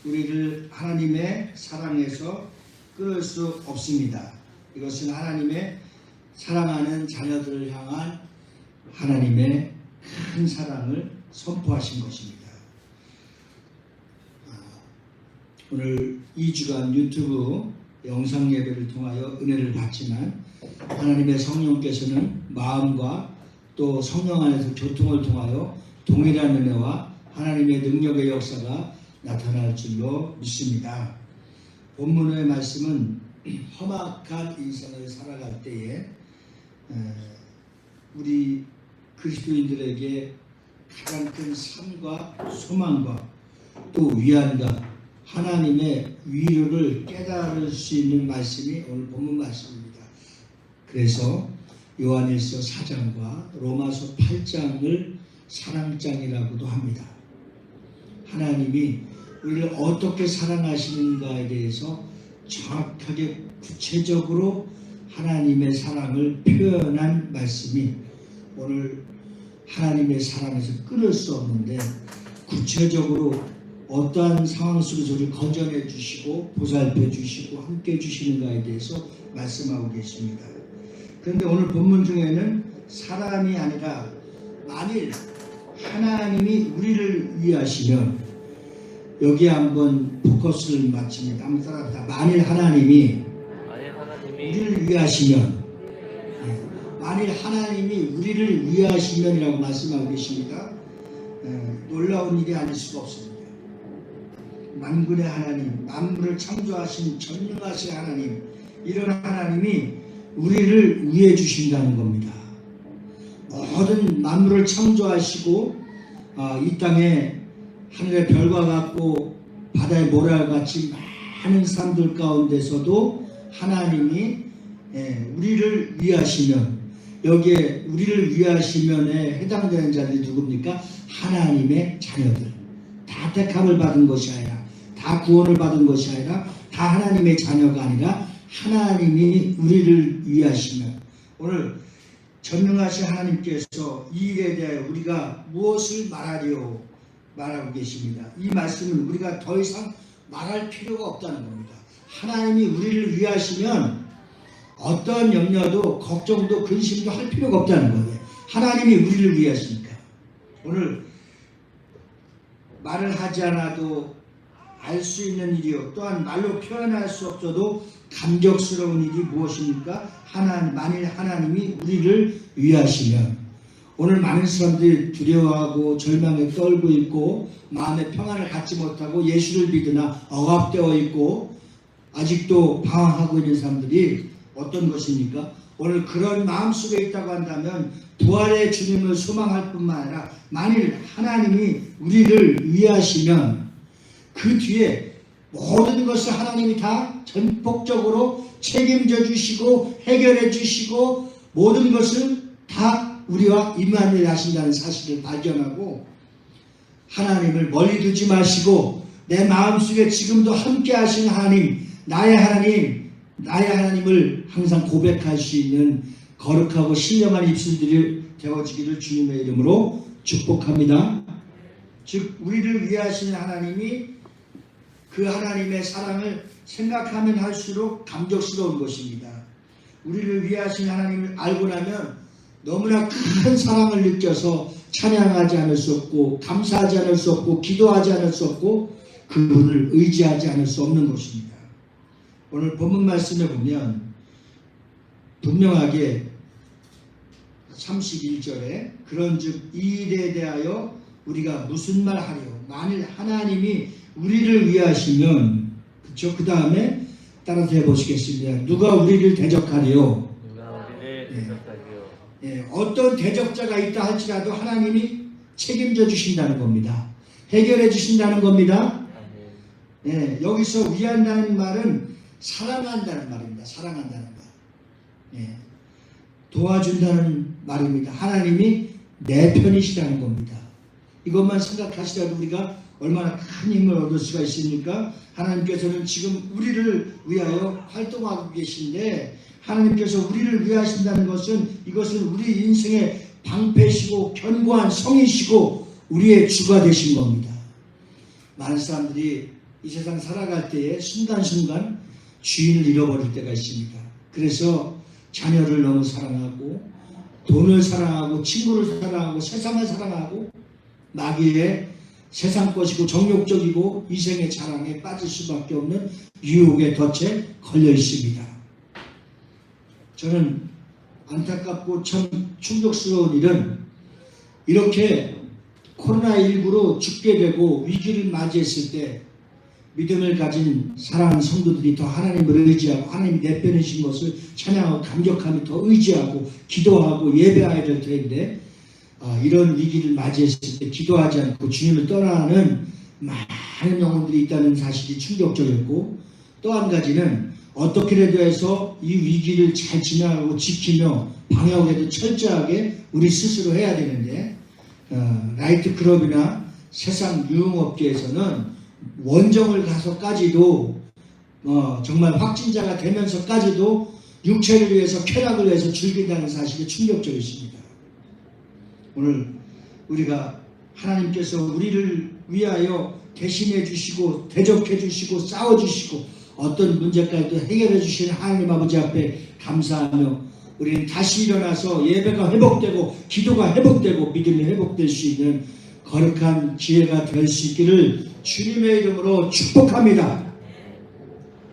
우리를 하나님의 사랑에서 끊을 수 없습니다. 이것은 하나님의 사랑하는 자녀들을 향한 하나님의 큰 사랑을 선포하신 것입니다. 오늘 2주간 유튜브 영상 예배를 통하여 은혜를 받지만 하나님의 성령께서는 마음과 또 성령 안에서 교통을 통하여 동일한 은혜와 하나님의 능력의 역사가 나타날 줄로 믿습니다. 본문의 말씀은 험악한 인생을 살아갈 때에 우리 그리스도인들에게 가장 큰 삶과 소망과 또 위안과 하나님의 위로를 깨달을 수 있는 말씀이 오늘 본문 말씀입니다. 그래서 요한일서 4장과 로마서 8장을 사랑장이라고도 합니다. 하나님이 우리를 어떻게 사랑하시는가에 대해서 정확하게 구체적으로 하나님의 사랑을 표현한 말씀이 오늘 하나님의 사랑에서 끊을 수 없는데 구체적으로 어떠한 상황 속에서 우리를 건져내 주시고 보살펴 주시고 함께 해 주시는가에 대해서 말씀하고 계십니다. 그런데 오늘 본문 중에는 사람이 아니라 만일 하나님이 우리를 위하시면 여기에 한번 포커스를 맞춥니다. 한번 따라합니다. 만일 하나님이 우리를 위하시면 만일 하나님이 우리를 위하시면이라고 말씀하고 계십니다. 놀라운 일이 아닐 수가 없습니다. 만군의 하나님, 만물을 창조하신 전능하신 하나님, 이런 하나님이 우리를 위해 주신다는 겁니다. 모든 만물을 창조하시고 이 땅에 하늘의 별과 같고 바다의 모래같이 많은 사람들 가운데서도 하나님이 우리를 위하시면 여기에 우리를 위하시면에 해당되는 자들이 누굽니까? 하나님의 자녀들. 다 택함을 받은 것이 아니라 다 구원을 받은 것이 아니라 다 하나님의 자녀가 아니라 하나님이 우리를 위하시면 오늘 전능하신 하나님께서 이 일에 대하여 우리가 무엇을 말하고 계십니다. 이 말씀은 우리가 더 이상 말할 필요가 없다는 겁니다. 하나님이 우리를 위하시면 어떤 염려도 걱정도 근심도 할 필요가 없다는 거예요. 하나님이 우리를 위하시니까. 오늘 말을 하지 않아도 알 수 있는 일이요 또한 말로 표현할 수 없어도 감격스러운 일이 무엇입니까? 만일 하나님이 우리를 위하시면 오늘 많은 사람들이 두려워하고 절망에 떨고 있고 마음의 평안을 갖지 못하고 예수를 믿으나 억압되어 있고 아직도 방황하고 있는 사람들이 어떤 것입니까? 오늘 그런 마음속에 있다고 한다면 부활의 주님을 소망할 뿐만 아니라 만일 하나님이 우리를 위하시면 그 뒤에 모든 것을 하나님이 다 전폭적으로 책임져 주시고 해결해 주시고 모든 것을 다 우리와 임하게 하신다는 사실을 발견하고 하나님을 멀리 두지 마시고 내 마음속에 지금도 함께 하신 하나님, 나의 하나님을 항상 고백할 수 있는 거룩하고 신령한 입술들이 되어지기를 주님의 이름으로 축복합니다. 즉 우리를 위하시는 하나님이 그 하나님의 사랑을 생각하면 할수록 감격스러운 것입니다. 우리를 위하신 하나님을 알고 나면 너무나 큰 사랑을 느껴서 찬양하지 않을 수 없고 감사하지 않을 수 없고 기도하지 않을 수 없고 그분을 의지하지 않을 수 없는 것입니다. 오늘 본문 말씀에 보면 분명하게 31절에 그런즉 이 일에 대하여 우리가 무슨 말 하리요 만일 하나님이 우리를 위하시면 그렇죠? 그 다음에 따라서 해보시겠습니다. 누가 우리를 대적하리요? 어떤 대적자가 있다 할지라도 하나님이 책임져 주신다는 겁니다. 해결해 주신다는 겁니다. 여기서 위한다는 말은 사랑한다는 말입니다. 사랑한다는 말. 도와준다는 말입니다. 하나님이 내 편이시라는 겁니다. 이것만 생각하시라도 우리가 얼마나 큰 힘을 얻을 수가 있습니까? 하나님께서는 지금 우리를 위하여 활동하고 계신데 하나님께서 우리를 위하신다는 것은 이것은 우리 인생의 방패시고 견고한 성이시고 우리의 주가 되신 겁니다. 많은 사람들이 이 세상 살아갈 때에 순간순간 주인을 잃어버릴 때가 있습니다. 그래서 자녀를 너무 사랑하고 돈을 사랑하고 친구를 사랑하고 세상을 사랑하고 마귀의 세상 것이고 정욕적이고 이생의 자랑에 빠질 수밖에 없는 유혹의 덫에 걸려 있습니다. 저는 안타깝고 참 충격스러운 일은 이렇게 코로나19로 죽게 되고 위기를 맞이했을 때 믿음을 가진 사랑하는 성도들이 더 하나님을 의지하고 하나님이 내빼내신 것을 찬양하고 감격하며 더 의지하고 기도하고 예배해야 될 터인데 이런 위기를 맞이했을 때 기도하지 않고 주님을 떠나는 많은 영혼들이 있다는 사실이 충격적이었고, 또 한 가지는 어떻게라도 해서 이 위기를 잘 지나가고 지키며 방역에도 철저하게 우리 스스로 해야 되는데 나이트클럽이나 세상 유흥업계에서는 원정을 가서까지도 정말 확진자가 되면서까지도 육체를 위해서 쾌락을 위해서 즐긴다는 사실이 충격적이십니다. 오늘 우리가 하나님께서 우리를 위하여 대신해 주시고 대적해 주시고 싸워 주시고 어떤 문제까지도 해결해 주시는 하나님 아버지 앞에 감사하며 우리는 다시 일어나서 예배가 회복되고 기도가 회복되고 믿음이 회복될 수 있는 거룩한 기회가 될 수 있기를 주님의 이름으로 축복합니다.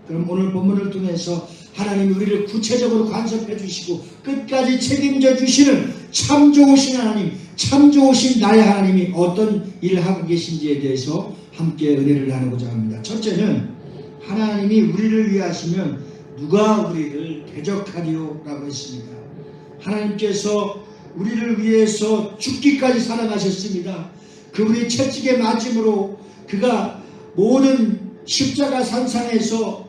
그럼 오늘 본문을 통해서 하나님이 우리를 구체적으로 간섭해 주시고 끝까지 책임져 주시는 참 좋으신 하나님, 참 좋으신 나의 하나님이 어떤 일을 하고 계신지에 대해서 함께 은혜를 나누고자 합니다. 첫째는 하나님이 우리를 위하시면 누가 우리를 대적하리요 라고 했습니다. 하나님께서 우리를 위해서 죽기까지 살아가셨습니다. 그분이 채찍에 맞음으로 그가 모든 십자가 산상에서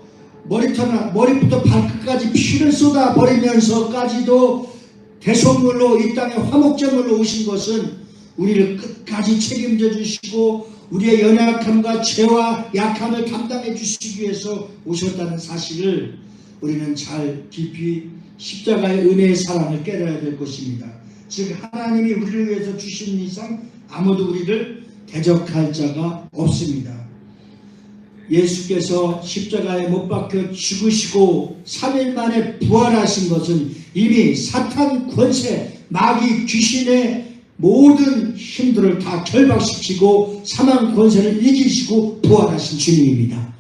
머리부터 발끝까지 피를 쏟아 버리면서까지도 대속물로 이 땅에 화목제물로 오신 것은 우리를 끝까지 책임져 주시고 우리의 연약함과 죄와 약함을 담당해 주시기 위해서 오셨다는 사실을 우리는 잘 깊이 십자가의 은혜의 사랑을 깨달아야 될 것입니다. 즉 하나님이 우리를 위해서 주신 이상 아무도 우리를 대적할 자가 없습니다. 예수께서 십자가에 못 박혀 죽으시고 3일 만에 부활하신 것은 이미 사탄 권세, 마귀 귀신의 모든 힘들을 다 결박시키고 사망 권세를 이기시고 부활하신 주님입니다.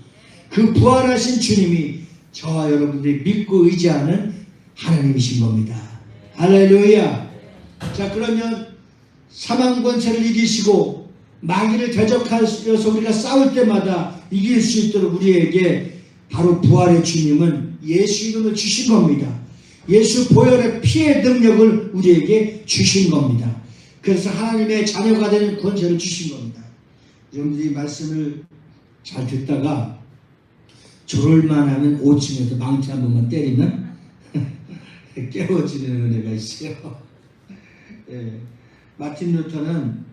그 부활하신 주님이 저와 여러분들이 믿고 의지하는 하나님이신 겁니다. 할렐루야. 자, 그러면 사망 권세를 이기시고 마귀를 대적하여서 우리가 싸울 때마다 이길 수 있도록 우리에게 바로 부활의 주님은 예수 이름을 주신 겁니다. 예수 보혈의 피의 능력을 우리에게 주신 겁니다. 그래서 하나님의 자녀가 되는 권세를 주신 겁니다. 여러분들이 말씀을 잘 듣다가 졸을만 하면 5층에서 망치 한 번만 때리면 깨워지는 은혜가 있어요. 예. 마틴 루터는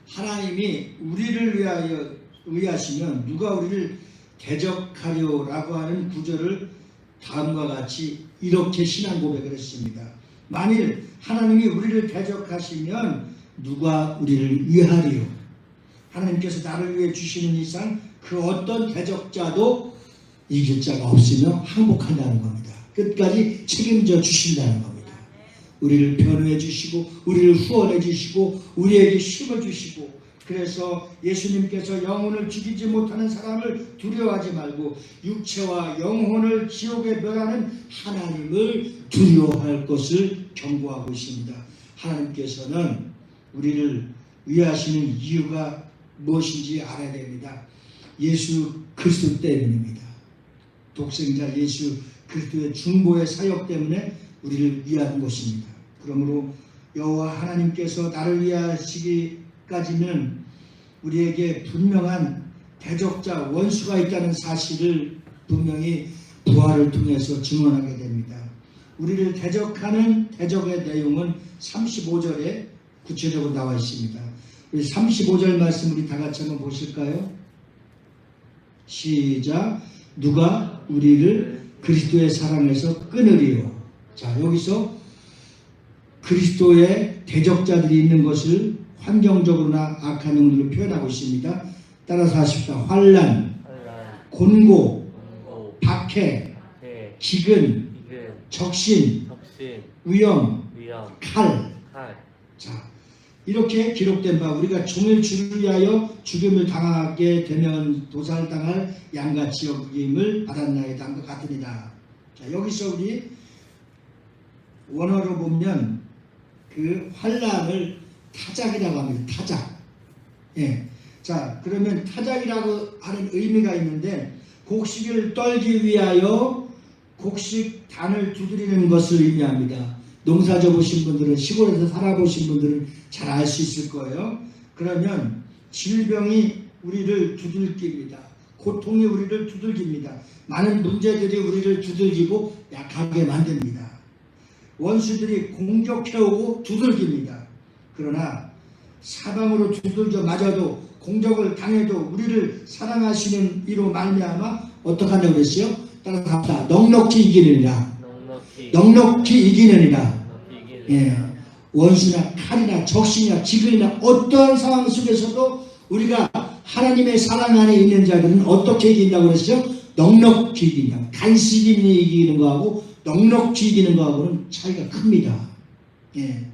하나님이 우리를 위하시면 누가 우리를 대적하려라고 하는 구절을 다음과 같이 이렇게 신앙 고백을 했습니다. 만일 하나님이 우리를 대적하시면 누가 우리를 위하리요? 하나님께서 나를 위해 주시는 이상 그 어떤 대적자도 이길 자가 없으며 항복한다는 겁니다. 끝까지 책임져 주신다는 겁니다. 우리를 변호해 주시고 우리를 후원해 주시고 우리에게 힘을 주시고, 그래서 예수님께서 영혼을 죽이지 못하는 사람을 두려워하지 말고 육체와 영혼을 지옥에 멸하는 하나님을 두려워할 것을 경고하고 있습니다. 하나님께서는 우리를 위하시는 이유가 무엇인지 알아야 됩니다. 예수 그리스도 때문입니다. 독생자 예수 그리스도의 중보의 사역 때문에 우리를 위한 것입니다. 그러므로 여호와 하나님께서 나를 위하시기까지는 우리에게 분명한 대적자 원수가 있다는 사실을 분명히 부활을 통해서 증언하게 됩니다. 우리를 대적하는 대적의 내용은 35절에 구체적으로 나와 있습니다. 우리 35절 말씀 우리 다 같이 한번 보실까요? 시작. 누가 우리를 그리스도의 사랑에서 끊으리요. 자, 여기서 그리스도의 대적자들이 있는 것을 환경적으로나 악한 영들로 표현하고 있습니다. 따라서 하십시다. 환난, 곤고, 공고, 박해, 해, 기근, 기근, 적신, 적신, 위험, 위험, 칼. 칼. 자, 이렇게 기록된 바 우리가 종일 주를 위하여 죽임을 당하게 되면 도살당할 양같이 여김을 받았나이다 한것 같으니라. 자, 여기서 우리 원어로 보면 그 환란을 타작이라고 합니다. 타작. 예. 자, 그러면 타작이라고 하는 의미가 있는데 곡식을 떨기 위하여 곡식 단을 두드리는 것을 의미합니다. 농사 져보신 분들은, 시골에서 살아보신 분들은 잘 알 수 있을 거예요. 그러면 질병이 우리를 두들깁니다. 고통이 우리를 두들깁니다. 많은 문제들이 우리를 두들기고 약하게 만듭니다. 원수들이 공격해오고 두들깁니다. 그러나 사방으로 두들겨 맞아도 공격을 당해도 우리를 사랑하시는 이로 말미암아 어떻게 한다고 그랬어요? 따라서 합시다. 넉넉히 이기느니라. 넉넉히 이기느니라. 예. 원수나 칼이나 적신이나 기근이나 어떠한 상황 속에서도 우리가 하나님의 사랑 안에 있는 자들은 어떻게 이긴다고 그랬어요? 넉넉히 이긴다. 간신히 이기는 거하고 넉넉히 이기는 거하고는 차이가 큽니다. 예.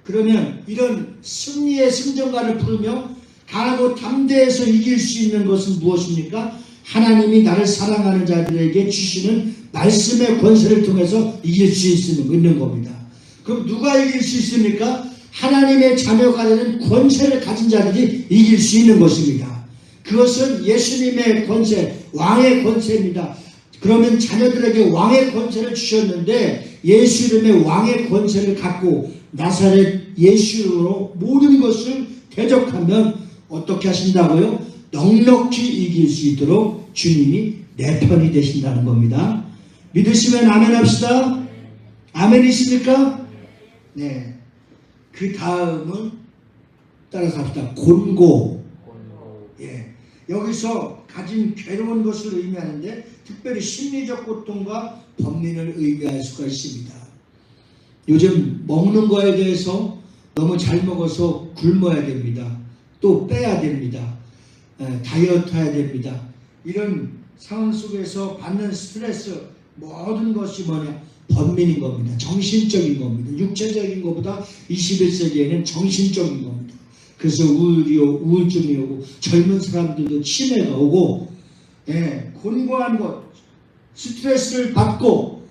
그러면 이런 승리의 승전가를 부르며 강하고 담대해서 이길 수 있는 것은 무엇입니까? 하나님이 나를 사랑하는 자들에게 주시는 말씀의 권세를 통해서 이길 수 있는 겁니다. 그럼 누가 이길 수 있습니까? 하나님의 자녀가 되는 권세를 가진 자들이 이길 수 있는 것입니다. 그것은 예수님의 권세, 왕의 권세입니다. 그러면 자녀들에게 왕의 권세를 주셨는데 예수 이름의 왕의 권세를 갖고 나사렛 예수 이름으로 모든 것을 대적하면 어떻게 하신다고요? 넉넉히 이길 수 있도록 주님이 내 편이 되신다는 겁니다. 믿으시면 아멘 합시다. 아멘이십니까? 네. 그 다음은 따라서 합시다. 곤고. 예. 여기서 가진 괴로운 것을 의미하는데 특별히 심리적 고통과 번민을 의미할 수가 있습니다. 요즘 먹는 거에 대해서 너무 잘 먹어서 굶어야 됩니다. 또 빼야 됩니다. 다이어트 해야 됩니다. 이런 상황 속에서 받는 스트레스 모든 것이 뭐냐? 번민인 겁니다. 정신적인 겁니다. 육체적인 것보다 21세기에는 정신적인 겁니다. 그래서 우울증이 오고 젊은 사람들도 치매가 오고 곤고한 것, 스트레스를 받고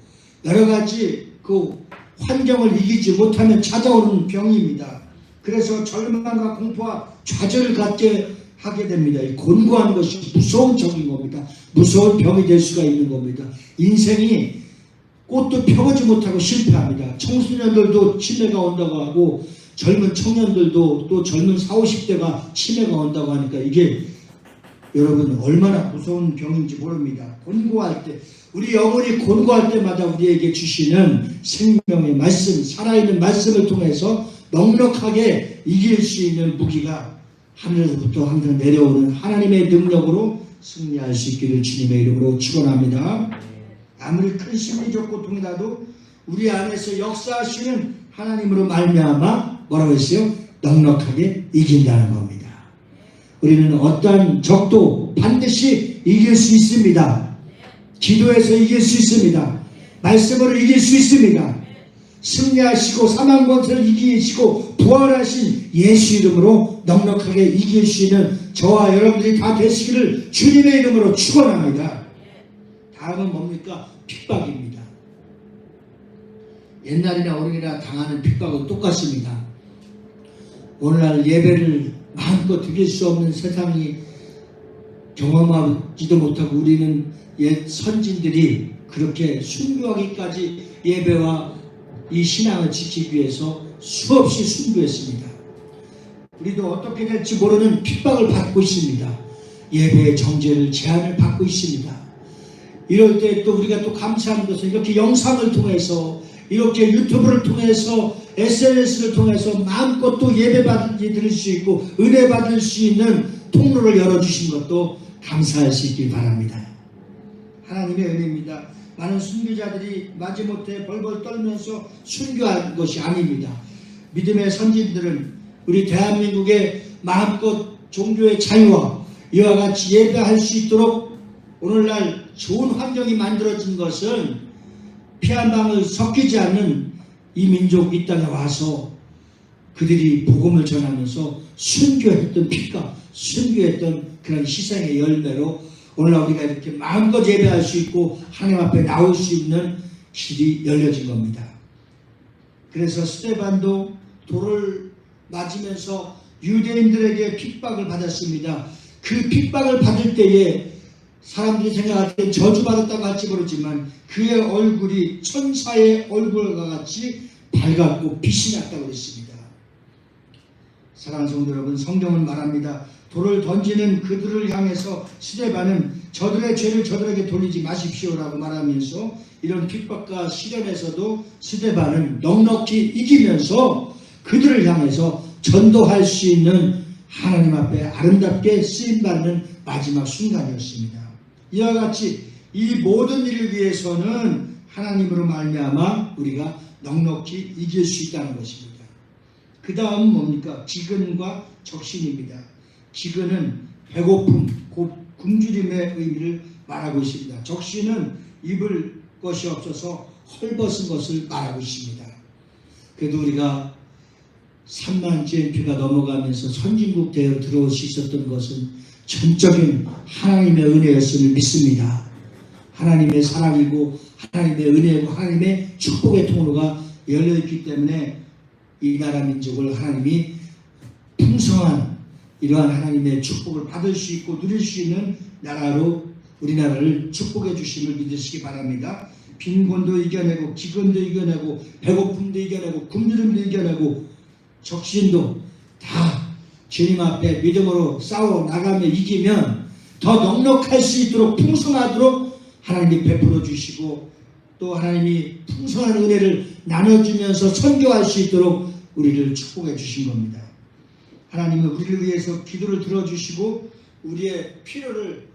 여러 가지 그 환경을 이기지 못하면 찾아오는 병입니다. 그래서 절망과 공포와 좌절을 갖게 하게 됩니다. 이 곤고한 것이 무서운 적인 겁니다. 무서운 병이 될 수가 있는 겁니다. 인생이 꽃도 펴보지 못하고 실패합니다. 청소년들도 치매가 온다고 하고 젊은 청년들도 또 젊은 40, 50대가 치매가 온다고 하니까 이게 여러분 얼마나 무서운 병인지 모릅니다. 곤고할 때 우리 영혼이 곤고할 때마다 우리에게 주시는 생명의 말씀, 살아있는 말씀을 통해서 넉넉하게 이길 수 있는 무기가 하늘에서부터 항상 내려오는 하나님의 능력으로 승리할 수 있기를 주님의 이름으로 축원합니다. 아무리 큰 심리적 고통이라도 우리 안에서 역사하시는 하나님으로 말미암아 뭐라고 했어요? 넉넉하게 이긴다는 겁니다. 우리는 어떠한 적도 반드시 이길 수 있습니다. 기도해서 이길 수 있습니다. 말씀으로 이길 수 있습니다. 승리하시고 사망 권세를 이기시고 부활하신 예수 이름으로 넉넉하게 이길 수 있는 저와 여러분들이 다 되시기를 주님의 이름으로 축원합니다. 다음은 뭡니까? 핍박입니다. 옛날이나 오늘이나 당하는 핍박은 똑같습니다. 오늘날 예배를 마음껏 드릴 수 없는 세상이 경험하지도 못하고 우리는 옛 선진들이 그렇게 순교하기까지 예배와 이 신앙을 지키기 위해서 수없이 순교했습니다. 우리도 어떻게 될지 모르는 핍박을 받고 있습니다. 예배의 정죄를 제한을 받고 있습니다. 이럴 때 또 우리가 또 감사하는 것은 이렇게 영상을 통해서 이렇게 유튜브를 통해서 SNS를 통해서 마음껏 또 예배 드릴 수 있고 은혜 받을 수 있는 통로를 열어주신 것도 감사할 수 있길 바랍니다. 하나님의 은혜입니다. 많은 순교자들이 마지못해 벌벌 떨면서 순교한 것이 아닙니다. 믿음의 선진들은 우리 대한민국의 마음껏 종교의 자유와 이와 같이 예배할 수 있도록 오늘날 좋은 환경이 만들어진 것은 피 한 방울 섞이지 않는 이 민족 이 땅에 와서 그들이 복음을 전하면서 순교했던 피가 순교했던 그런 희생의 열매로 오늘날 우리가 이렇게 마음껏 예배할 수 있고 하나님 앞에 나올 수 있는 길이 열려진 겁니다. 그래서 스데반도 돌을 맞으면서 유대인들에게 핍박을 받았습니다. 그 핍박을 받을 때에 사람들이 생각할 때 저주받았다고 할지 모르지만 그의 얼굴이 천사의 얼굴과 같이 밝았고 빛이 났다고 그랬습니다. 사랑하는 성도 여러분, 성경은 말합니다. 돌을 던지는 그들을 향해서 스데반은 저들의 죄를 저들에게 돌리지 마십시오라고 말하면서 이런 핍박과 시련에서도 스데반은 넉넉히 이기면서 그들을 향해서 전도할 수 있는 하나님 앞에 아름답게 쓰임받는 마지막 순간이었습니다. 이와 같이 이 모든 일을 위해서는 하나님으로 말미암아 우리가 넉넉히 이길 수 있다는 것입니다. 그 다음 뭡니까? 기근과 적신입니다. 기근은 배고픔, 곧 굶주림의 의미를 말하고 있습니다. 적신은 입을 것이 없어서 헐벗은 것을 말하고 있습니다. 그래도 우리가 3만 GNP가 넘어가면서 선진국 대회로 들어올 수 있었던 것은 전적인 하나님의 은혜였음을 믿습니다. 하나님의 사랑이고 하나님의 은혜고 하나님의 축복의 통로가 열려있기 때문에 이 나라 민족을 하나님이 풍성한 이러한 하나님의 축복을 받을 수 있고 누릴 수 있는 나라로 우리나라를 축복해 주심을 믿으시기 바랍니다. 빈곤도 이겨내고 기근도 이겨내고 배고픔도 이겨내고 굶주림도 이겨내고 적신도 다 주님 앞에 믿음으로 싸워 나가며 이기면 더 넉넉할 수 있도록 풍성하도록 하나님이 베풀어 주시고 또 하나님이 풍성한 은혜를 나눠주면서 선교할 수 있도록 우리를 축복해 주신 겁니다. 하나님은 우리를 위해서 기도를 들어주시고 우리의 필요를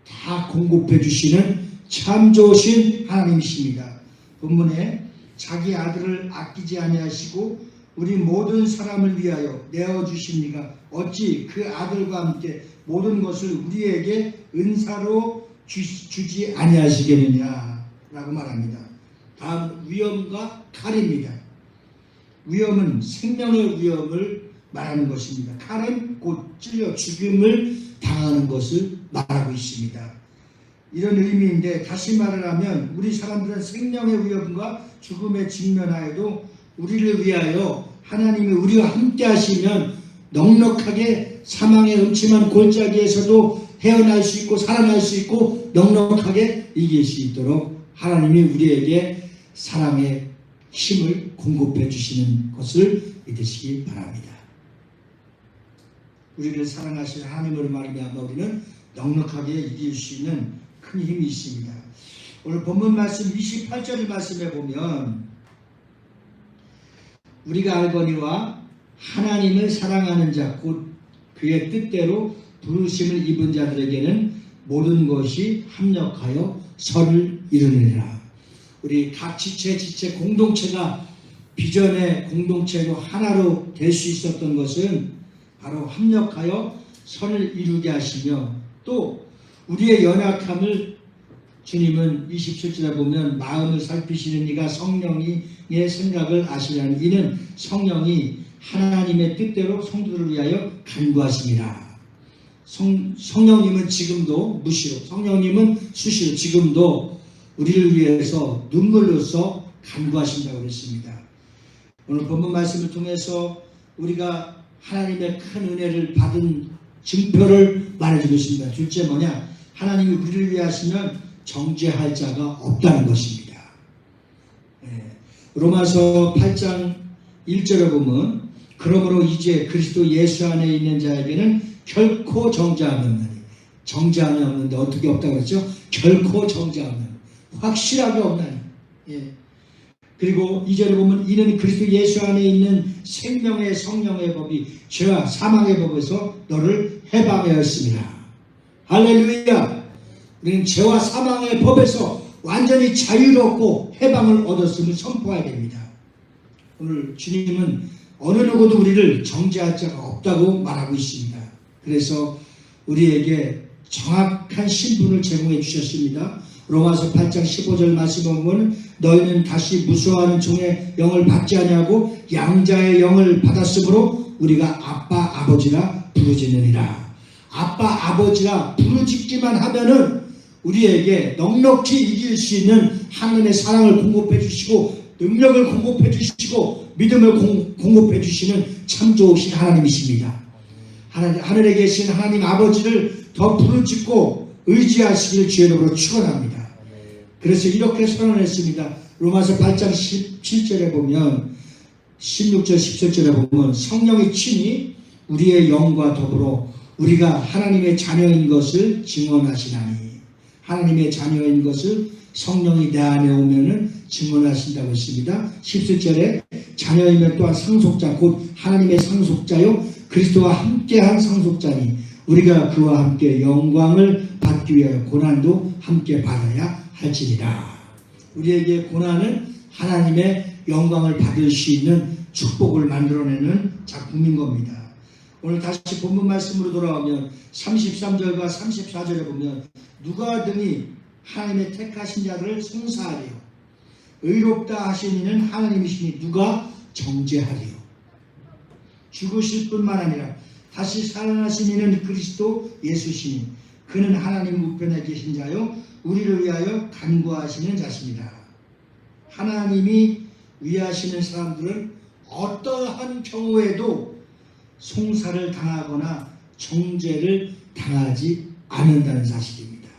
다 공급해 주시는 참 좋으신 하나님이십니다. 본문에 자기 아들을 아끼지 아니하시고 우리 모든 사람을 위하여 내어주십니까? 어찌 그 아들과 함께 모든 것을 우리에게 은사로 주지 아니하시겠느냐 라고 말합니다. 다음 위험과 칼입니다. 위험은 생명의 위험을 말하는 것입니다. 칼은 곧 찔려 죽음을 당하는 것을 말하고 있습니다. 이런 의미인데 다시 말을 하면 우리 사람들은 생명의 위험과 죽음에 직면하여도 우리를 위하여 하나님이 우리와 함께 하시면 넉넉하게 사망의 음침한 골짜기에서도 헤어날 수 있고 살아날 수 있고 넉넉하게 이길 수 있도록 하나님이 우리에게 사랑의 힘을 공급해 주시는 것을 믿으시기 바랍니다. 우리를 사랑하시는 하나님으로 말미암아 우리는 넉넉하게 이길 수 있는 큰 힘이 있습니다. 오늘 본문 말씀 28절 말씀에 보면 우리가 알거니와 하나님을 사랑하는 자 곧 그의 뜻대로 부르심을 입은 자들에게는 모든 것이 합력하여 선을 이루느니라. 우리 각 지체 공동체가 비전의 공동체로 하나로 될 수 있었던 것은 바로 합력하여 선을 이루게 하시며 또 우리의 연약함을 주님은 27절에 보면 마음을 살피시는 이가 성령의 생각을 아시라는 이는 성령이 하나님의 뜻대로 성도를 위하여 간구하십니다. 성령님은 지금도 무시로 성령님은 수시로 지금도 우리를 위해서 눈물로써 간구하신다고 했습니다. 오늘 본문 말씀을 통해서 우리가 하나님의 큰 은혜를 받은 증표를 말해주고 있습니다. 둘째 뭐냐? 하나님이 우리를 위해 하시면 정죄할 자가 없다는 것입니다. 로마서 8장 1절에 보면 그러므로 이제 그리스도 예수 안에 있는 자에게는 결코 정죄함이 없나니 정죄함이 없는데 어떻게 없다고 그랬죠? 결코 정죄함이 없나니 확실하게 없나니 그리고 2절에 보면 이는 그리스도 예수 안에 있는 생명의 성령의 법이 죄와 사망의 법에서 너를 해방하였습니다. 할렐루야. 우리는 죄와 사망의 법에서 완전히 자유롭고 해방을 얻었음을 선포해야 됩니다. 오늘 주님은 어느 누구도 우리를 정죄할 자가 없다고 말하고 있습니다. 그래서 우리에게 정확한 신분을 제공해 주셨습니다. 로마서 8장 15절 말씀을 보면 너희는 다시 무수하는 종의 영을 받지 아니하고 양자의 영을 받았으므로 우리가 아빠 아버지라 부르짖느니라. 아빠 아버지라 부르짖기만 하면은 우리에게 넉넉히 이길 수 있는 하나님의 사랑을 공급해 주시고 능력을 공급해 주시고 믿음을 공급해 주시는 참 좋으신 하나님이십니다. 하늘에 계신 하나님 아버지를 더 부르짖고 의지하시길 주의 이름으로 축원합니다. 그래서 이렇게 선언했습니다. 로마서 8장 17절에 보면 16절 17절에 보면 성령이 친히 우리의 영과 더불어 우리가 하나님의 자녀인 것을 증언하시나니 하나님의 자녀인 것을 성령이 내 안에 오면은 증언하신다고 했습니다. 17절에 자녀이면 또한 상속자 곧 하나님의 상속자요 그리스도와 함께한 상속자니 우리가 그와 함께 영광을 받기 위하여 고난도 함께 받아야 할지니라. 우리에게 고난은 하나님의 영광을 받을 수 있는 축복을 만들어내는 작품인 겁니다. 오늘 다시 본문 말씀으로 돌아오면 33절과 34절에 보면 누가 등이 하나님의 택하신 자들을 송사하리요 의롭다 하신 이는 하나님이시니 누가 정죄하리요. 죽으실 뿐만 아니라 다시 살아나신 이는 그리스도 예수시니 그는 하나님 우편에 계신 자요 우리를 위하여 간구하시는 자십니다. 하나님이 위하시는 사람들은 어떠한 경우에도 송사를 당하거나 정죄를 당하지 않는다는 사실입니다.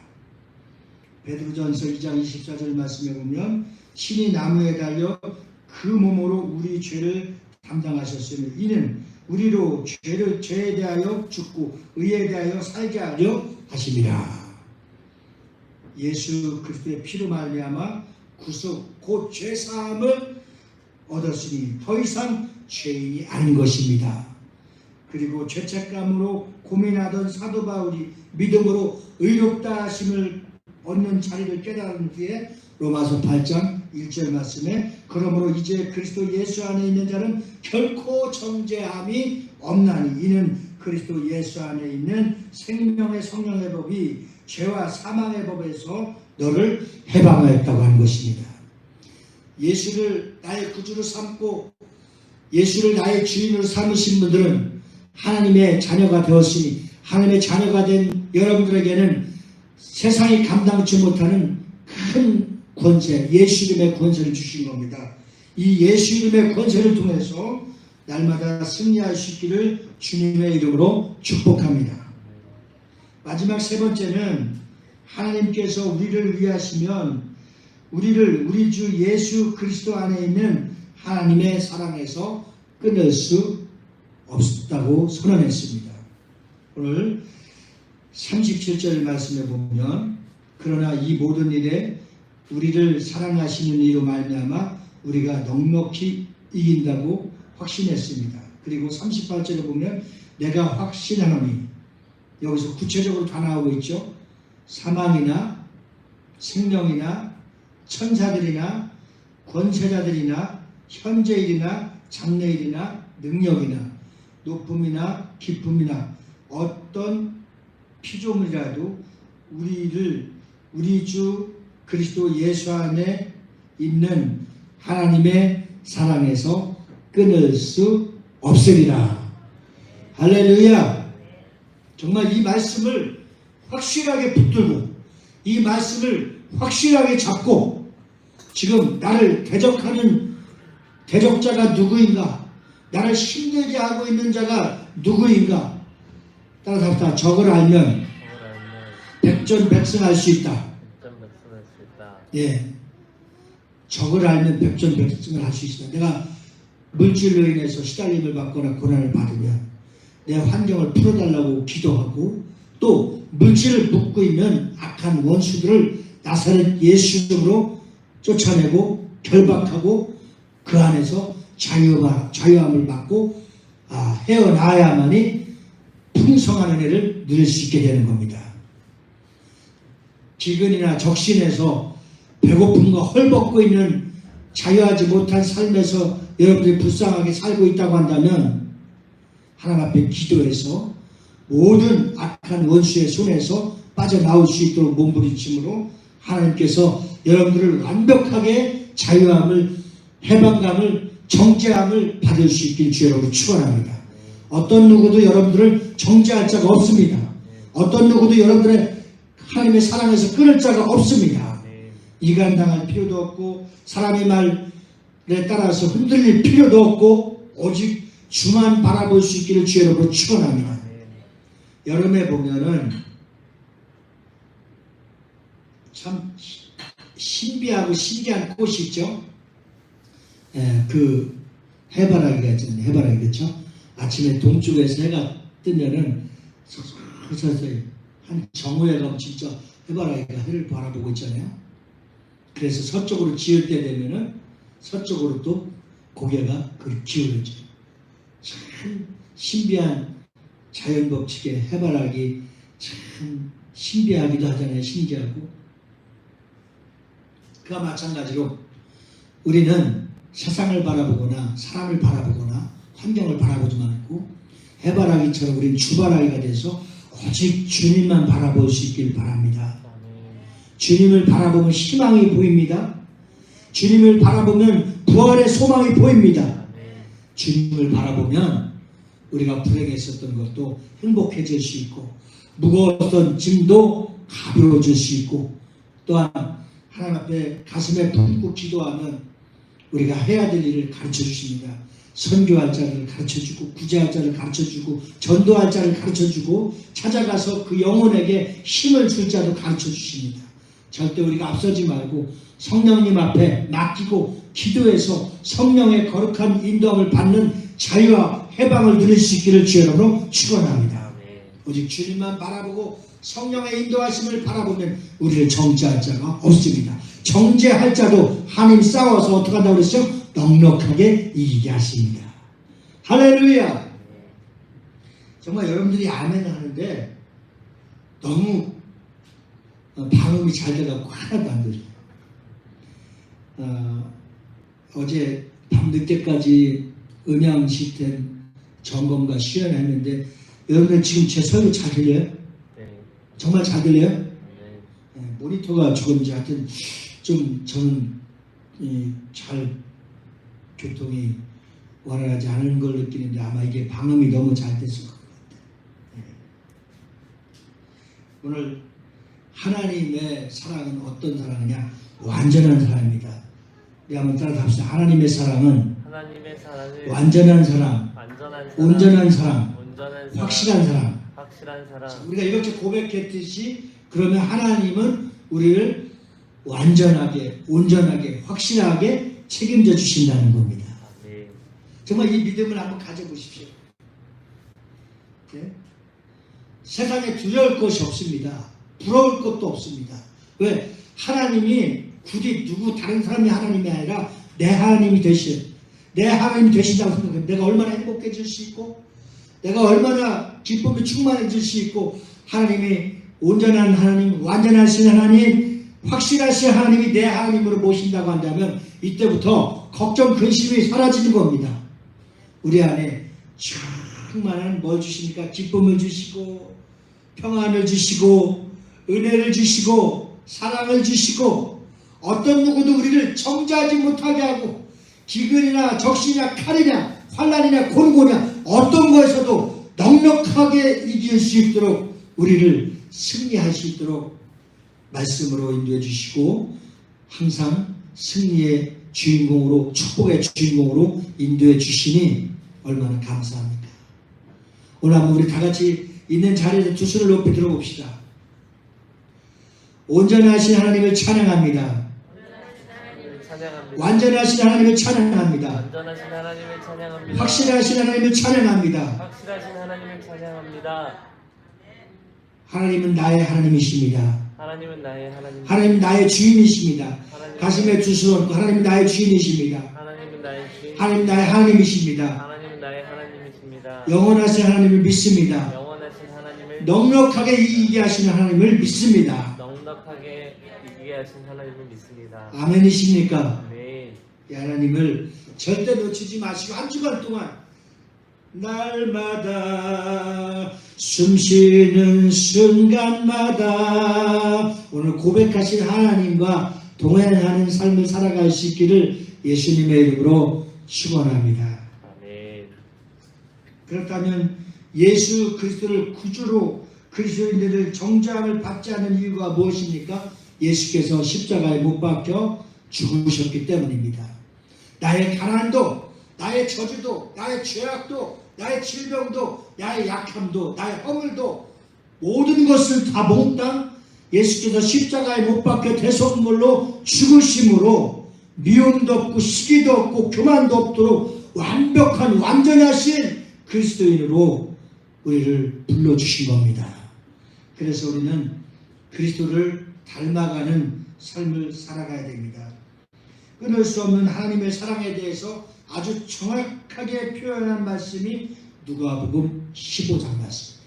베드로전서 2장 24절 말씀에 보면 신이 나무에 달려 그 몸으로 우리 죄를 담당하셨으며 이는 우리로 죄에 대하여 죽고 의에 대하여 살게 하려 하심이라. 예수 그리스도의 피로 말미암아 구속 곧 죄사함을 얻었으니 더 이상 죄인이 아닌 것입니다. 그리고 죄책감으로 고민하던 사도 바울이 믿음으로 의롭다 하심을 얻는 자리를 깨달은 뒤에 로마서 8장 1절 말씀에 그러므로 이제 그리스도 예수 안에 있는 자는 결코 정죄함이 없나니 이는 그리스도 예수 안에 있는 생명의 성령의 법이 죄와 사망의 법에서 너를 해방하였다고 하는 것입니다. 예수를 나의 구주로 삼고 예수를 나의 주인으로 삼으신 분들은 하나님의 자녀가 되었으니 하나님의 자녀가 된 여러분들에게는 세상이 감당치 못하는 큰 권세, 예수 이름의 권세를 주신 겁니다. 이 예수 이름의 권세를 통해서 날마다 승리할 수 있기를 주님의 이름으로 축복합니다. 마지막 세 번째는 하나님께서 우리를 위하시면 우리 주 예수 그리스도 안에 있는 하나님의 사랑에서 끊을 수 없다고 선언했습니다. 오늘 37절 말씀에 보면 그러나 이 모든 일에 우리를 사랑하시는 이로 말미암아 우리가 넉넉히 이긴다고 확신했습니다. 그리고 38절에 보면 내가 확신하노니 여기서 구체적으로 다 나오고 있죠. 사망이나 생명이나 천사들이나 권세자들이나 현재일이나 장래일이나 능력이나 높음이나 깊음이나 어떤 피조물이라도 우리 주 그리스도 예수 안에 있는 하나님의 사랑에서 끊을 수 없으리라. 할렐루야. 정말 이 말씀을 확실하게 붙들고 이 말씀을 확실하게 잡고 지금 나를 대적하는 대적자가 누구인가, 나를 힘들게 하고 있는 자가 누구인가, 따라서 합시다. 적을 알면 백전백승할 수 있다. 예, 적을 알면 백전백승을 할 수 있다. 내가 물질로 인해서 시달림을 받거나 고난을 받으면 내 환경을 풀어달라고 기도하고 또 물질을 묶고 있는 악한 원수들을 나사렛 예수 이름으로 쫓아내고 결박하고 그 안에서 자유함을 받고 헤어나야만이 풍성한 은혜를 누릴 수 있게 되는 겁니다. 기근이나 적신에서 배고픔과 헐벗고 있는 자유하지 못한 삶에서 여러분들이 불쌍하게 살고 있다고 한다면 하나님 앞에 기도해서 모든 악한 원수의 손에서 빠져나올 수 있도록 몸부림침으로 하나님께서 여러분들을 완벽하게 자유함을, 해방감을, 정죄함을 받을 수 있길 주의 이름으로 축원합니다. 어떤 누구도 여러분들을 정죄할 자가 없습니다. 어떤 누구도 여러분들의 하나님의 사랑에서 끊을 자가 없습니다. 이간당할 필요도 없고 사람의 말에 따라서 흔들릴 필요도 없고 오직 주만 바라볼 수 있기를 주의 이름으로 축원합니다. 여름에 보면은 참 신비하고 신기한 꽃이 있죠. 그 해바라기가 있잖아요. 해바라기, 그렇죠? 아침에 동쪽에서 해가 뜨면은 서서히 한 정오에 가면 진짜 해바라기가 해를 바라보고 있잖아요. 그래서 서쪽으로 지을 때 되면은 서쪽으로 또 고개가 기울어져요. 참 신비한 자연 법칙의 해바라기, 참 신비하기도 하잖아요. 신기하고. 그와 마찬가지로 우리는 세상을 바라보거나 사람을 바라보거나 환경을 바라보지 말고 해바라기처럼 우리는 주바라기가 돼서 오직 주님만 바라볼 수 있길 바랍니다. 주님을 바라보면 희망이 보입니다. 주님을 바라보면 부활의 소망이 보입니다. 주님을 바라보면 우리가 불행했었던 것도 행복해질 수 있고 무거웠던 짐도 가벼워질 수 있고 또한 하나님 앞에 가슴에 품고 기도하면 우리가 해야 될 일을 가르쳐 주십니다. 선교할 자를 가르쳐주고 구제할 자를 가르쳐주고 전도할 자를 가르쳐주고 찾아가서 그 영혼에게 힘을 줄 자도 가르쳐주십니다. 절대 우리가 앞서지 말고 성령님 앞에 맡기고 기도해서 성령의 거룩한 인도함을 받는 자유와 해방을 누릴 수 있기를 주의 이름으로 축원합니다. 오직 주님만 바라보고 성령의 인도하심을 바라보면 우리를 정죄할 자가 없습니다. 정죄할 자도 하나님 싸워서 어떻게 한다고 그랬죠? 넉넉하게 이기게 하십니다. 할렐루야. 정말 여러분들이 아멘 하는데 너무 방음이 잘 돼갖고 하나도 안 들려요. 어제 밤늦게까지 음향 시스템 점검과 시연을 했는데 여러분들 지금 제 설교 잘 들려요? 네. 정말 잘 들려요? 네. 모니터가 죽었는지 하여튼 좀 저는 잘 교통이 원활하지 않은 걸 느끼는데 아마 이게 방음이 너무 잘 됐을 것 같아요. 오늘 하나님의 사랑은 어떤 사랑이냐? 완전한 사랑입니다. 우리 한번 따라 합시다. 하나님의 사랑은 완전한 사랑, 온전한 사랑, 확실한 사랑. 우리가 이렇게 고백했듯이 그러면 하나님은 우리를 완전하게, 온전하게, 확실하게 책임져 주신다는 겁니다. 정말 이 믿음을 한번 가져보십시오. 네? 세상에 두려울 것이 없습니다. 부러울 것도 없습니다. 왜? 하나님이 굳이 누구 다른 사람이 하나님이 아니라 내 하나님이 내 하나님이 되신다고 생각해요. 내가 얼마나 행복해질 수 있고 내가 얼마나 기쁨이 충만해질 수 있고 하나님이 온전한 하나님, 완전하신 하나님, 확실하신 하나님이 내 하나님으로 모신다고 한다면 이때부터 걱정, 근심이 사라지는 겁니다. 우리 안에 충만한 뭘 주십니까? 기쁨을 주시고 평안을 주시고 은혜를 주시고 사랑을 주시고 어떤 누구도 우리를 정죄하지 못하게 하고 기근이나 적신이나 칼이나 환난이나 곤고냐 어떤 거에서도 넉넉하게 이길 수 있도록 우리를 승리할 수 있도록 말씀으로 인도해 주시고 항상 승리의 주인공으로 축복의 주인공으로 인도해 주시니 얼마나 감사합니까? 오늘 한번 우리 다 같이 있는 자리에서 두 손을 높이 들어봅시다. 온전하신 하나님을 찬양합니다. 완전하신 하나님을 찬양합니다. 확실하신 하나님을 찬양합니다. 하나님은 나의 하나님이십니다. 하나님 나의 주인이십니다. 가슴에 두 손 얹고 하나님 나의 주인이십니다. 하나님 나의 하나님이십니다. 영원하신 하나님을 믿습니다. 넉넉하게 이기게 하시는 하나님을 믿습니다. 아멘이십니까? 이 하나님을 절대 놓치지 마시고 한 주간 동안 날마다 숨쉬는 순간마다 오늘 고백하신 하나님과 동행하는 삶을 살아갈 수 있기를 예수님의 이름으로 축원합니다. 아멘. 그렇다면 예수 그리스도를 구주로 그리스도인들을 정죄함을 받지 않는 이유가 무엇입니까? 예수께서 십자가에 못 박혀 죽으셨기 때문입니다. 나의 가난도, 나의 저주도, 나의 죄악도, 나의 질병도, 나의 약함도, 나의 허물도 모든 것을 다 몽땅 예수께서 십자가에 못 박혀 대속물로 죽으심으로 미움도 없고 시기도 없고 교만도 없도록 완벽한 완전하신 그리스도인으로 우리를 불러주신 겁니다. 그래서 우리는 그리스도를 닮아가는 삶을 살아가야 됩니다. 끊을 수 없는 하나님의 사랑에 대해서 아주 정확하게 표현한 말씀이 누가복음 15장 말씀입니다.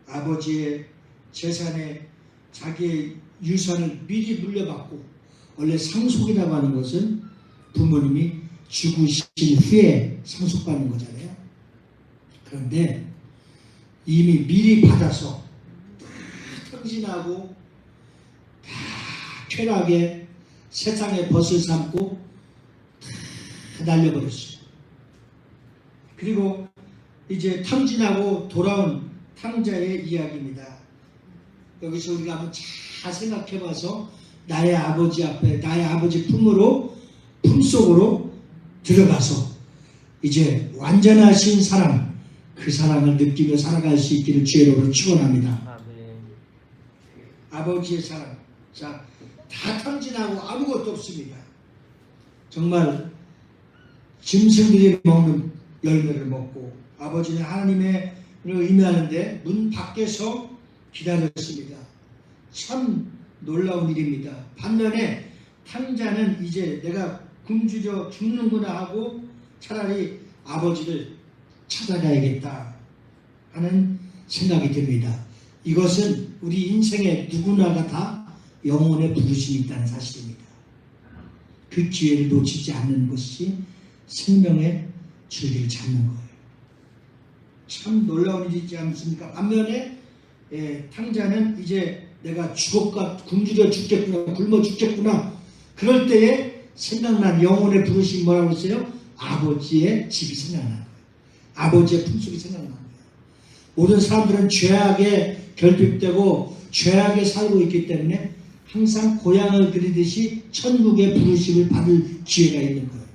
아버지의 재산에 자기의 유산을 미리 물려받고, 원래 상속이라고 하는 것은 부모님이 죽으신 후에 상속받는 거잖아요. 그런데 이미 미리 받아서 다 탕진하고 다 쾌락에 세상의 벗을 삼고 다 날려버렸어요. 그리고 이제 탕진하고 돌아온 탕자의 이야기입니다. 여기서 우리가 한번 잘 생각해봐서 나의 아버지 앞에, 나의 아버지 품속으로 들어가서 이제 완전하신 사랑, 그 사랑을 느끼며 살아갈 수 있기를 주의 이름으로 축원합니다. 아멘. 아버지의 사랑. 자, 다 탕진하고 아무것도 없습니다. 정말 짐승들이 먹는 열매를 먹고, 아버지는 하나님의 의미하는데 문 밖에서 기다렸습니다. 참 놀라운 일입니다. 반면에 탕자는 이제 내가 굶주려 죽는구나 하고 차라리 아버지를 찾아가야겠다 하는 생각이 듭니다. 이것은 우리 인생의 누구나가 다 영혼의 부르심이 있다는 사실입니다. 그 기회를 놓치지 않는 것이 생명의 줄기를 잡는 거예요. 참 놀라운 일이지 않습니까? 반면에 탕자는 이제 내가 굶주려 죽겠구나, 굶어 죽겠구나, 그럴 때에 생각난 영혼의 부르심이 뭐라고 했어요? 아버지의 집이 생각나는 거예요. 아버지의 품속이 생각나는 거예요. 모든 사람들은 죄악에 결핍되고 죄악에 살고 있기 때문에 항상 고향을 그리듯이 천국의 부르심을 받을 기회가 있는 거예요.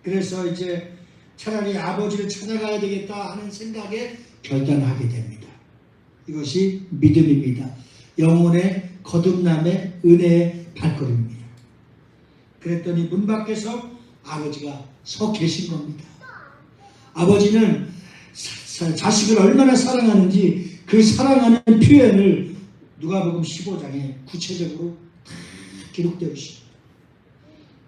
그래서 이제 차라리 아버지를 찾아가야 되겠다 하는 생각에 결단하게 됩니다. 이것이 믿음입니다. 영혼의 거듭남의 은혜의 발걸음입니다. 그랬더니 문 밖에서 아버지가 서 계신 겁니다. 아버지는 자식을 얼마나 사랑하는지 그 사랑하는 표현을 누가복음 15장에 구체적으로 다 기록되어 있습니다.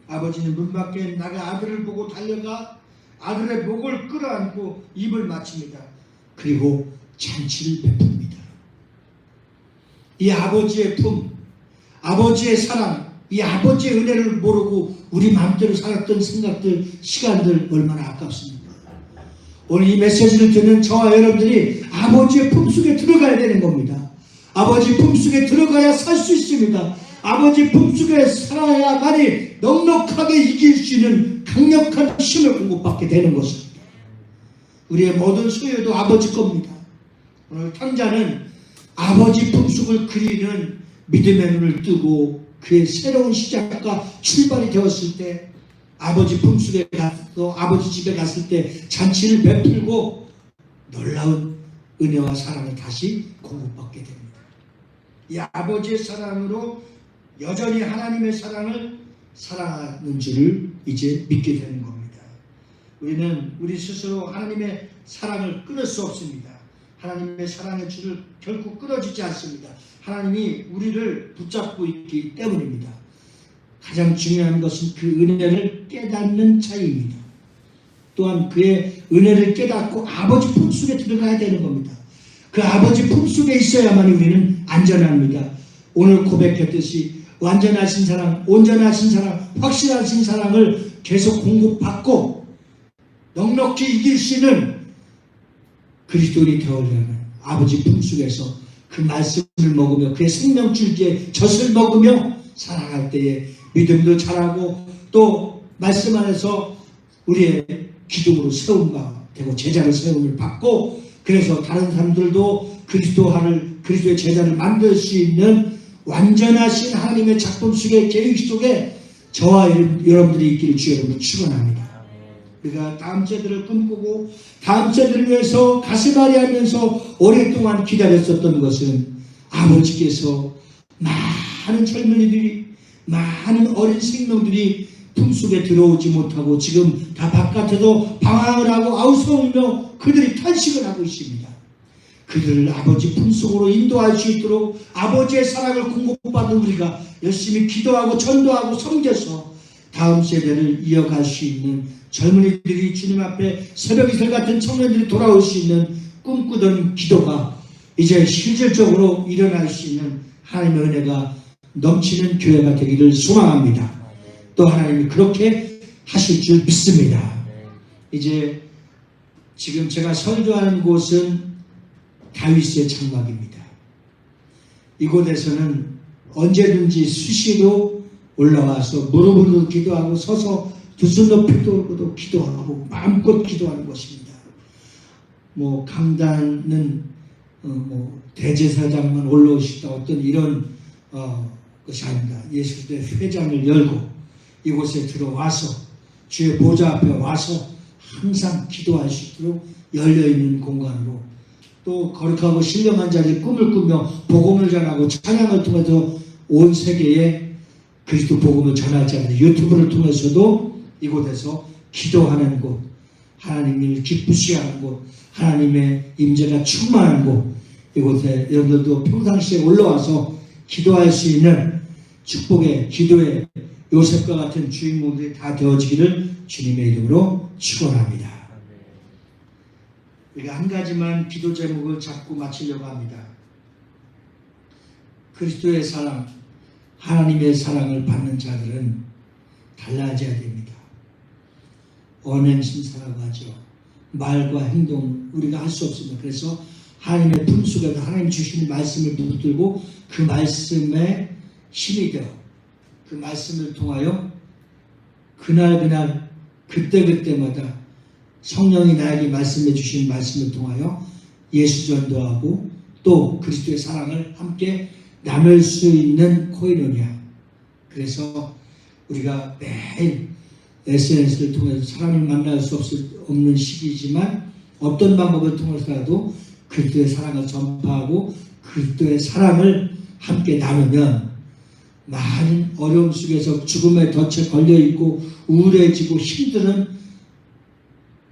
아버지는 문 밖에 나가 아들을 보고 달려가 아들의 목을 끌어안고 입을 맞춥니다. 그리고 잔치를 베풉니다. 이 아버지의 품, 아버지의 사랑, 이 아버지의 은혜를 모르고 우리 마음대로 살았던 생각들, 시간들 얼마나 아깝습니까? 오늘 이 메시지를 듣는 저와 여러분들이 아버지의 품속에 들어가야 되는 겁니다. 아버지 품속에 들어가야 살 수 있습니다. 아버지 품속에 살아야만이 넉넉하게 이길 수 있는 강력한 힘을 공급받게 되는 것입니다. 우리의 모든 소유도 아버지 겁니다. 오늘 탕자는 아버지 품속을 그리는 믿음의 눈을 뜨고 그의 새로운 시작과 출발이 되었을 때 아버지 품속에 가서 아버지 집에 갔을 때 잔치를 베풀고 놀라운 은혜와 사랑을 다시 공급받게 됩니다. 이 아버지의 사랑으로 여전히 하나님의 사랑을 사랑하는 줄을 이제 믿게 되는 겁니다. 우리는 우리 스스로 하나님의 사랑을 끊을 수 없습니다. 하나님의 사랑의 줄을 결코 끊어지지 않습니다. 하나님이 우리를 붙잡고 있기 때문입니다. 가장 중요한 것은 그 은혜를 깨닫는 차이입니다. 또한 그의 은혜를 깨닫고 아버지 품속에 들어가야 되는 겁니다. 그 아버지 품속에 있어야만 우리는 안전합니다. 오늘 고백했듯이 완전하신 사랑, 온전하신 사랑, 확실하신 사랑을 계속 공급받고 넉넉히 이길 수 있는 그리스도인이 되어려는 아버지 품속에서 그 말씀을 먹으며 그의 생명줄기에 젖을 먹으며 살아갈 때에 믿음도 자라고 또 말씀 안에서 우리의 기둥으로 세움바 되고 제자를 세움을 받고 그래서 다른 사람들도 그리스도의 제자를 만들 수 있는 완전하신 하나님의 작품 속의 계획 속에 저와 여러분들이 있기를 주 여러분을 축원합니다. 우리가 다음 세대를 꿈꾸고 다음 세대를 위해서 가슴앓이하면서 오랫동안 기다렸었던 것은 아버지께서 많은 젊은이들이 많은 어린 생명들이 품속에 들어오지 못하고 지금 다 바깥에도 방황을 하고 아우성이며 그들이 탄식을 하고 있습니다. 그들을 아버지 품속으로 인도할 수 있도록 아버지의 사랑을 공급받은 우리가 열심히 기도하고 전도하고 섬겨서 다음 세대를 이어갈 수 있는 젊은이들이 주님 앞에 새벽 이슬 같은 청년들이 돌아올 수 있는 꿈꾸던 기도가 이제 실질적으로 일어날 수 있는 하나님의 은혜가 넘치는 교회가 되기를 소망합니다. 또 하나님이 그렇게 하실 줄 믿습니다. 이제 지금 제가 설교하는 곳은 다윗의 장막입니다. 이곳에서는 언제든지 수시로 올라와서 무릎으로 기도하고 서서 두 손 높이 들고도 기도하고 마음껏 기도하는 것입니다. 강단은 대제사장만 올라오시다 어떤 이런 것이 아닙니다. 예수님의 회장을 열고 이곳에 들어와서 주의 보좌 앞에 와서 항상 기도할 수 있도록 열려있는 공간으로 또 거룩하고 신령한 자들이 꿈을 꾸며 복음을 전하고 찬양을 통해서 온 세계에 그리스도 복음을 전할 자들 유튜브를 통해서도 이곳에서 기도하는 곳, 하나님을 기쁘시하는 곳, 하나님의 임재가 충만한 곳, 이곳에 여러분들도 평상시에 올라와서 기도할 수 있는 축복의 기도의 요셉과 같은 주인공들이 다 되어지기를 주님의 이름으로 축원합니다. 우리가 한 가지만 기도 제목을 잡고 마치려고 합니다. 그리스도의 사랑, 하나님의 사랑을 받는 자들은 달라져야 됩니다. 언행신사라고 하죠. 말과 행동 우리가 할 수 없습니다. 그래서 하나님의 품속에서 하나님 주시는 말씀을 붙들고 그 말씀에 힘이 되어 그 말씀을 통하여 그날 그때마다 성령이 나에게 말씀해 주신 말씀을 통하여 예수 전도하고 또 그리스도의 사랑을 함께 나눌 수 있는 코이노니아. 그래서 우리가 매일 SNS를 통해서 사람을 만날 수 없는 시기이지만 어떤 방법을 통해서라도 그리스도의 사랑을 전파하고 그리스도의 사랑을 함께 나누면 많은 어려움 속에서 죽음의 덫에 걸려있고 우울해지고 힘드는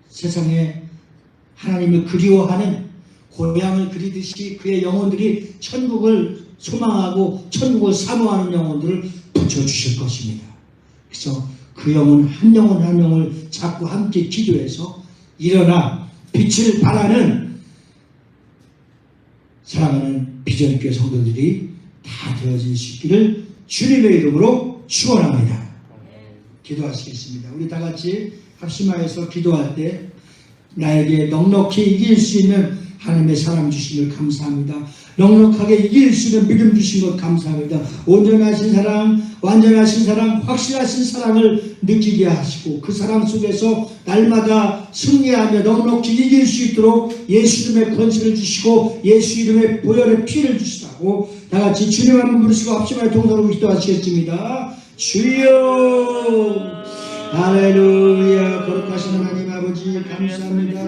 세상에 하나님을 그리워하는 고향을 그리듯이 그의 영혼들이 천국을 소망하고 천국을 사모하는 영혼들을 붙여주실 것입니다. 그래서 그 영혼 한 영혼을 자꾸 함께 기도해서 일어나 빛을 발하는 사랑하는 비전교회 성도들이 다 되어질 수 있기를 주님의 이름으로 축원합니다. 기도하시겠습니다. 우리 다 같이 합심하여서 기도할 때 나에게 넉넉히 이길 수 있는 하나님의 사랑 주심을 감사합니다. 넉넉하게 이길 수 있는 믿음 주신 것 감사합니다. 온전하신 사랑, 완전하신 사랑, 확실하신 사랑을 느끼게 하시고 그 사랑 속에서 날마다 승리하며 넉넉히 이길 수 있도록 예수 이름의 권세를 주시고 예수 이름의 보혈의 피를 주시라고 다 같이 주님 한번 부르시고 합심하여 동서로 기도하시겠습니다. 주여 할렐루야. 거룩하신 하나님 아버지 감사합니다.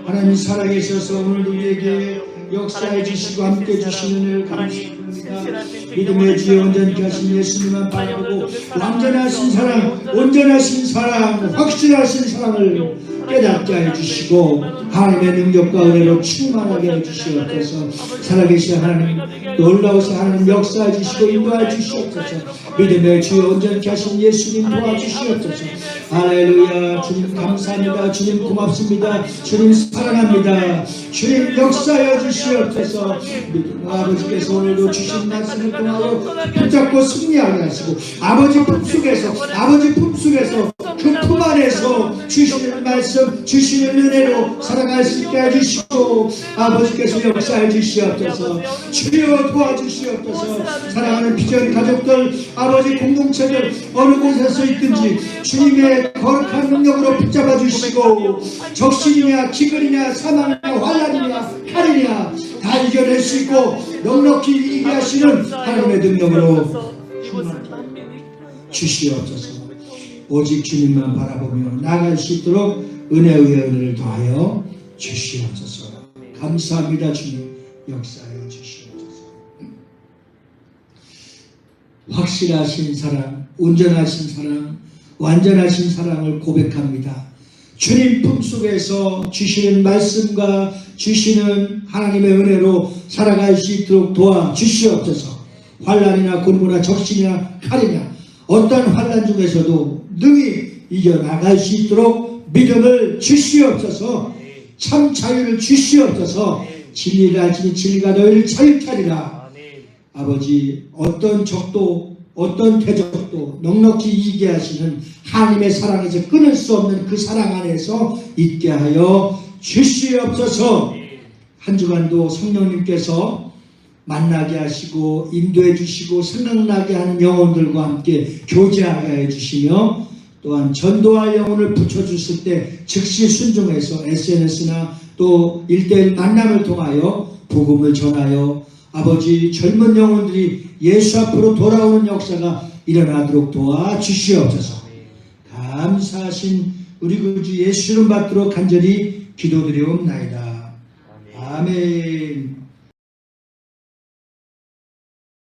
하나님 살아계셔서 오늘도 우리에게 역사해 주시고 함께 해주시는 은혜를 감사합니다. 믿음의 주에 온전케 하신 예수님만 바라보고 완전하신 사랑, 온전하신 사랑, 확실하신 사랑을 깨닫게 해주시고 하나님의 능력과 은혜로 충만하게 해주시옵소서. 살아계신 하나님 놀라우신 하나님 역사해 주시고 인도해 주시옵소서. 믿음의 주에 온전케 하신 예수님 도와주시옵소서. 할렐루야. 주님 감사합니다. 주님 고맙습니다. 주님 사랑합니다. 주님 역사해 주시옵소서. 아버지께서 오늘도 주신 말씀을 통하여 붙잡고 승리하게 하시고 아버지 품속에서 그 품 안에서 주시는 말씀, 주시는 은혜로 살아갈 수 있게 해주시고 아버지께서 역사해 주시옵소서. 주여 도와주시옵소서. 사랑하는 비전 가족들, 아버지 공동체들 어느 곳에서 있든지 주님의 거룩한 능력으로 붙잡아 주시고 적신이냐 기근이냐 사망이냐 환난이냐 칼이냐 다 이겨낼 수 있고 넉넉히 이기게 하시는 하나님의 능력으로 주시옵소서. 오직 주님만 바라보며 나아갈 수 있도록 은혜의 은혜를 더하여 주시옵소서. 감사합니다. 주님 역사하여 주시옵소서. 확실하신 사랑, 온전하신 사랑, 완전하신 사랑을 고백합니다. 주님 품속에서 주시는 말씀과 주시는 하나님의 은혜로 살아갈 수 있도록 도와주시옵소서. 환난이나 곤고나 적신이나 칼이나 어떤 환난 중에서도 능히 이겨나갈 수 있도록 믿음을 주시옵소서. 참 자유를 주시옵소서. 진리를 알지니 진리가 너희를 자유케 하리라. 아버지, 어떤 적도 어떤 대적도 넉넉히 이기게 하시는 하나님의 사랑에서 끊을 수 없는 그 사랑 안에서 있게 하여 주시옵소서. 한 주간도 성령님께서 만나게 하시고 인도해 주시고 생각나게 하는 영혼들과 함께 교제하게 해주시며 또한 전도할 영혼을 붙여주실 때 즉시 순종해서 SNS나 또 1:1 만남을 통하여 복음을 전하여 아버지 젊은 영혼들이 예수 앞으로 돌아오는 역사가 일어나도록 도와주시옵소서. 감사하신 우리 구주 예수 이름 받도록 간절히 기도드리옵나이다. 아멘.